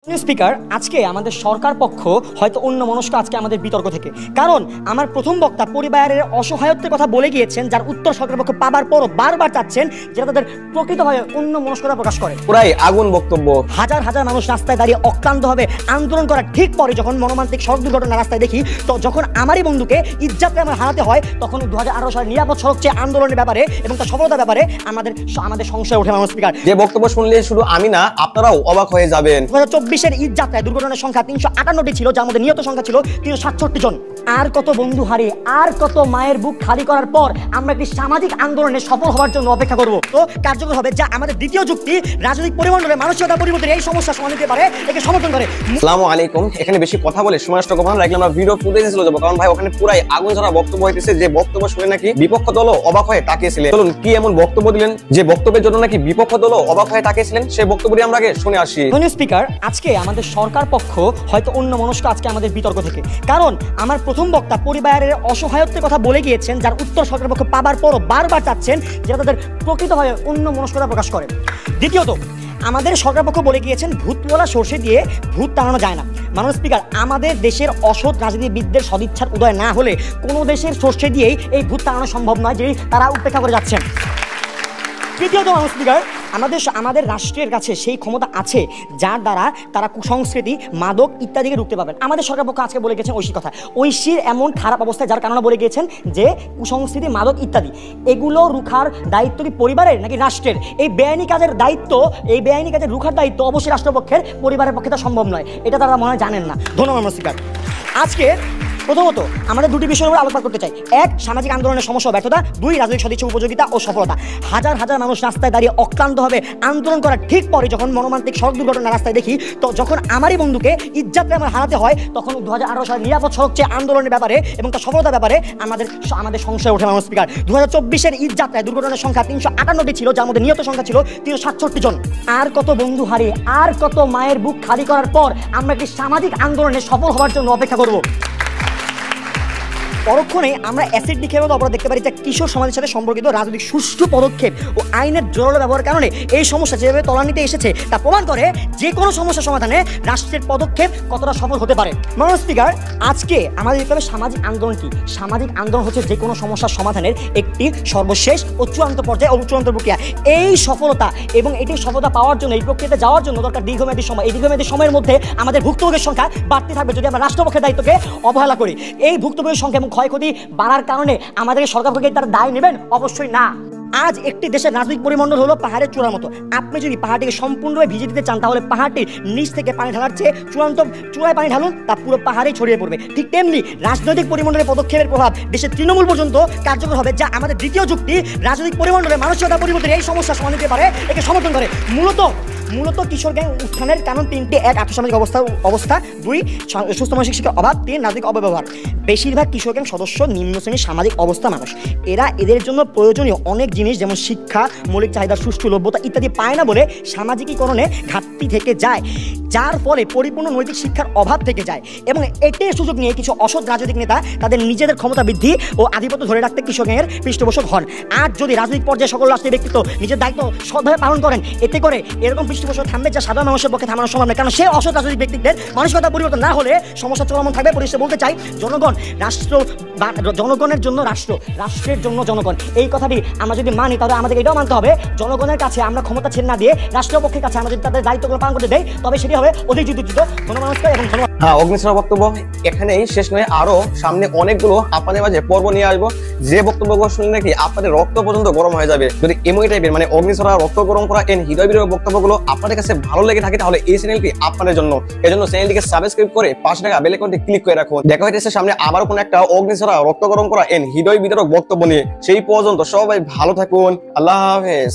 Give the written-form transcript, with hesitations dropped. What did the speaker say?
Speaker আজকে আমাদের সরকার পক্ষ হয়তো অন্য মনস্ক আজকে আমাদের বিতর্ক থেকে, কারণ আমার প্রথম বক্তা পরিবারের অসহায়ত্বের কথা বলে গিয়েছেন, যার উত্তর সরকার পক্ষ পাবার পরও বারবার চাচ্ছেন, যেটা তাদের প্রকৃতভাবে অন্য মনস্কতা প্রকাশ করে। পুরাই আগুন বক্তব্য। হাজার হাজার মানুষ রাস্তায় দাঁড়িয়ে অক্লান্তভাবে আন্দোলন করার ঠিক পরে যখন মর্মান্তিক সড়ক দুর্ঘটনা রাস্তায় দেখি, তো যখন আমারই বন্ধুকে ইজ্জাতকে আমার হারাতে হয়, তখন 2018 সালের নিরাপদ সড়ক চেয়ে আন্দোলনের ব্যাপারে এবং তার সফলতার ব্যাপারে আমাদের সংশয় ওঠে। মানুষ স্পিকার, যে বক্তব্য শুনলে শুধু আমি না আপনারাও অবাক হয়ে যাবেন। 2024-এর ঈদ যাত্রায় দুর্ঘটনার সংখ্যা 358টি ছিল, যার মধ্যে নিহত সংখ্যা ছিল 367 জন। আর কত বন্ধু হারিয়ে, আর কত মায়ের বুক খালি করার পর আমরা একটি সামাজিক আন্দোলনে সফল হওয়ার জন্য অপেক্ষা করব, তো কার্যকর হবে যা আমাদের দ্বিতীয় যুক্তি রাজনৈতিক পরিমণ্ডলে মানসিকতা পরিবর্তনের এই সমস্যা সমাধান দিতে পারে, একে সমর্থন করে। আসসালামু আলাইকুম। এখানে বেশি কথা বলে সময় নষ্ট করব না, রাখলে আমরা ভিডিও ফুটেজে চলে যাব, কারণ ভাই ওখানে পুরাই আগুন ঝরা বক্তব্য হইতেছে। যে বক্তব্য শুনে নাকি বিপক্ষ দলও অবাক হয়ে তাকিয়েছিলেন। চলুন কি এমন বক্তব্য দিলেন যে বক্তব্যের জন্য নাকি বিপক্ষ দলও অবাক হয়ে তাকিয়েছিলেন, সেই বক্তব্যটি আমরা আগে শুনে আসি। স্পিকার আজকে আমাদের সরকার পক্ষ হয়তো অন্য মনস্ক আজকে আমাদের বিতর্ক থেকে, কারণ আমার প্রথম বক্তা পরিবারের অসহায়ত্বের কথা বলে গিয়েছেন, যার উত্তর সরকার পক্ষ পাবার পরও বারবার চাচ্ছেন, যেটা তাদের প্রকৃতভাবে অন্য মনস্কতা প্রকাশ করে। দ্বিতীয়ত, আমাদের সরকার পক্ষ বলে গিয়েছেন ভূতওয়ালা সর্ষে দিয়ে ভূত টানানো যায় না। মাননীয় স্পিকার, আমাদের দেশের অসৎ রাজনীতিবিদদের সদিচ্ছার উদয় না হলে কোনো দেশের সর্ষে দিয়েই এই ভূত টানানো সম্ভব নয়, যে তারা উপেক্ষা করে যাচ্ছেন। তৃতীয়ত, মাননীয় স্পিকার, আমাদের রাষ্ট্রের কাছে সেই ক্ষমতা আছে যার দ্বারা তারা কুসংস্কৃতি, মাদক ইত্যাদিকে রুখতে পারবেন। আমাদের সরকার পক্ষ আজকে বলে গেছেন ঐশীর কথা। ঐশীর এমন খারাপ অবস্থায় যার কারণে বলে গিয়েছেন যে কুসংস্কৃতি, মাদক ইত্যাদি এগুলো রুখার দায়িত্ব কি পরিবারের নাকি রাষ্ট্রের? এই বেআইনি কাজের রুখার দায়িত্ব অবশ্যই রাষ্ট্রপক্ষের, পরিবারের পক্ষে তা সম্ভব নয়। এটা তারা মনে হয় জানেন না। ধন্যবাদ মাননীয় স্পিকার। আজকে প্রথমত আমাদের দুটি বিষয়ের উপর আলোচনা করতে চাই। এক, সামাজিক আন্দোলনের সমস্যা ও ব্যর্থতা। দুই, রাজনৈতিক সদিচ্ছা, উপযোগিতা ও সফলতা। হাজার হাজার মানুষ রাস্তায় দাঁড়িয়ে অক্লান্তভাবে আন্দোলন করার ঠিক পরে যখন মর্মান্তিক সড়ক দুর্ঘটনা রাস্তায় দেখি, তো যখন আমারই বন্ধুকে ইজ্জাতকে আমার হারাতে হয়, তখন 2018 সালের নিরাপদ সড়ক চেয়ে আন্দোলনের ব্যাপারে এবং তার সফলতার ব্যাপারে আমাদের সংশয় ওঠে। মাননীয় স্পিকার, 2024-এর ঈদ যাত্রায় দুর্ঘটনার সংখ্যা 358টি ছিল, যার মধ্যে নিহত সংখ্যা ছিল 367 জন। আর কত বন্ধু হারিয়ে, আর কত মায়ের বুক খালি করার পর আমরা একটি সামাজিক আন্দোলনে সফল হওয়ার জন্য অপেক্ষা করব। পরক্ষণে আমরা অ্যাসিড নিক্ষেপের অপরাধ দেখতে পারি, যা কিশোর সমাজের সাথে সম্পর্কিত রাজনৈতিক সুষ্ঠু পদক্ষেপ ও আইনের জোরালো ব্যবহারের কারণে এই সমস্যা যেভাবে তলানিতে এসেছে তা প্রমাণ করে যে কোনো সমস্যা সমাধানে রাষ্ট্রের পদক্ষেপ কতটা সফল হতে পারে। মাননীয় স্পিকার, আজকে আমাদের দেখতে হবে সামাজিক আন্দোলন কি। সামাজিক আন্দোলন হচ্ছে যে কোনো সমস্যার সমাধানের একটি সর্বশেষ ও চূড়ান্ত পর্যায়ে ও চূড়ান্ত প্রক্রিয়া। এই সফলতা এবং এটি সফলতা পাওয়ার জন্য, এই প্রক্রিয়াতে যাওয়ার জন্য দরকার দীর্ঘমেয়াদী সময়। এই দীর্ঘমেয়াদী সময়ের মধ্যে আমাদের ভুক্তভোগীর সংখ্যা বাড়তে থাকবে যদি আমরা রাষ্ট্রপক্ষের দায়িত্বকে অবহেলা করি। এই ভুক্তভোগীর সংখ্যা এবং ক্ষয়ক্ষতি বাড়ার কারণে আমাদের সরকার পক্ষে তার দায় নেবেন? অবশ্যই না। আজ একটি দেশের রাজনৈতিক পরিমণ্ডল হলো পাহাড়ের চূড়ার মতো। আপনি যদি পাহাড়টিকে সম্পূর্ণভাবে ভিজিয়ে দিতে চান, তাহলে পাহাড়টির নিচ থেকে পানি ঢালার চেয়ে চূড়ায় পানি ঢালুন, তা পুরো পাহাড়েই ছড়িয়ে পড়বে। ঠিক তেমনি রাজনৈতিক পরিমণ্ডলের পদক্ষেপের প্রভাব দেশের তৃণমূল পর্যন্ত কার্যকর হবে, যা আমাদের দ্বিতীয় যুক্তি রাজনৈতিক পরিমণ্ডলে মানসিকতা পরিবর্তনের এই সমস্যা সমাধান দিতে পারে, একে সমর্থন করে। মূলত কিশোর গ্যাং উত্থানের কারণ তিনটি: এক, আর্থসামাজিক অবস্থা; দুই, সুস্থ মানসিক শিক্ষার অভাব; তিন, রাজনৈতিক অপব্যবহার। বেশিরভাগ কিশোর গ্যাং সদস্য নিম্ন শ্রেণীর সামাজিক অবস্থা মানুষ। এদের জন্য প্রয়োজনীয় অনেক জিনিস যেমন শিক্ষা, মৌলিক চাহিদা, সুষ্ঠু লভ্যতা ইত্যাদি পায় না বলে সামাজিকীকরণে ঘাটতি থেকে যায়, যার ফলে পরিপূর্ণ নৈতিক শিক্ষার অভাব থেকে যায়। এবং এটার সুযোগ নিয়ে কিছু অসৎ রাজনৈতিক নেতা তাদের নিজেদের ক্ষমতা বৃদ্ধি ও আধিপত্য ধরে রাখতে কিশোর গ্যাংয়ের পৃষ্ঠপোষক হন। আর যদি রাজনৈতিক পর্যায়ে সকল রাষ্ট্রীয় ব্যক্তিত্ব নিজের দায়িত্ব সৎভাবে পালন করেন, এতে করে এরকম পৃষ্ঠপোষক থামবে যা সাধারণ মানুষের পক্ষে থামানো সম্ভব নয়। কারণ সেই অসৎ রাজনৈতিক ব্যক্তিত্বের মানসিকতা পরিবর্তন না হলে সমস্যা চলমান থাকবে। পরিশেষে বলতে চাই, জনগণের জন্য রাষ্ট্র, রাষ্ট্রের জন্য জনগণ, এই কথাটি আমরা যদি মানি, তাহলে আমাদের এটাও মানতে হবে জনগণের কাছে আমরা ক্ষমতা ছেড়ে না দিয়ে রাষ্ট্রপক্ষের কাছে আমরা যদি তাদের দায়িত্বগুলো পালন করতে দেয়, তবে সেটি হবে অধিক যুদ্ধ। ধন্যবাদ এবং ধন্যবাদ। হ্যাঁ, অগ্নিশরা বক্তব্য এখানেই শেষ নয়, আরো সামনে অনেকগুলো আপনাদের মাঝে পর্ব নিয়ে আসবো, যে বক্তব্যগুলো শুনলে নাকি আপনাদের রক্ত পর্যন্ত গরম হয়ে যাবে। যদি এমই টাইপের মানে অগ্নিশরা, রক্ত গরম করা এন্ড হৃদয় বিরোধী বক্তব্যগুলো আপনাদের কাছে ভালো লেগে থাকে, তাহলে এই চ্যানেলটি আপনাদের জন্য। এজন্য চ্যানেলটিকে সাবস্ক্রাইব করে পাশে থাকা বেল আইকনটি ক্লিক করে রাখুন। দেখা হইতেছে সামনে আবার কোন একটা অগ্নিশরা, রক্ত গরম করা এন্ড হৃদয় বিদারক বক্তব্য নিয়ে। সেই পর্যন্ত সবাই ভালো থাকুন। আল্লাহ হাফেজ।